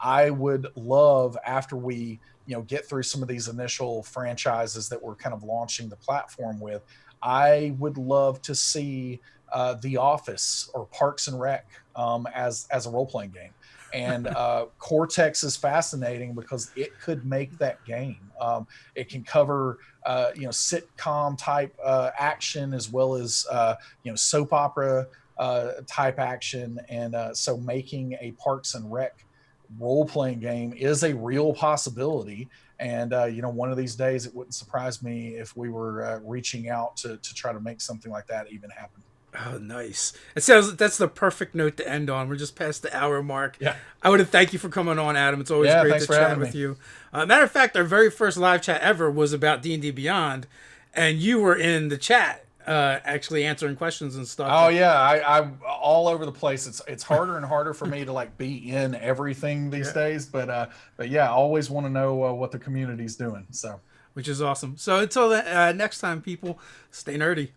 I would love, after we get through some of these initial franchises that we're kind of launching the platform with, I would love to see The Office or Parks and Rec as a role playing game. And Cortex is fascinating because it could make that game. It can cover sitcom type action, as well as soap opera type action, and so making a Parks and Rec role playing game is a real possibility. And one of these days, it wouldn't surprise me if we were reaching out to try to make something like that even happen. Oh, nice. That's the perfect note to end on. We're just past the hour mark. Yeah. I want to thank you for coming on, Adam. It's always great to chat with you. Matter of fact, our very first live chat ever was about D&D Beyond, and you were in the chat actually answering questions and stuff. Oh yeah, I'm all over the place. It's harder and harder for me to like be in everything these days, but yeah, I always want to know what the community's doing. So, which is awesome. So until next time, people, stay nerdy.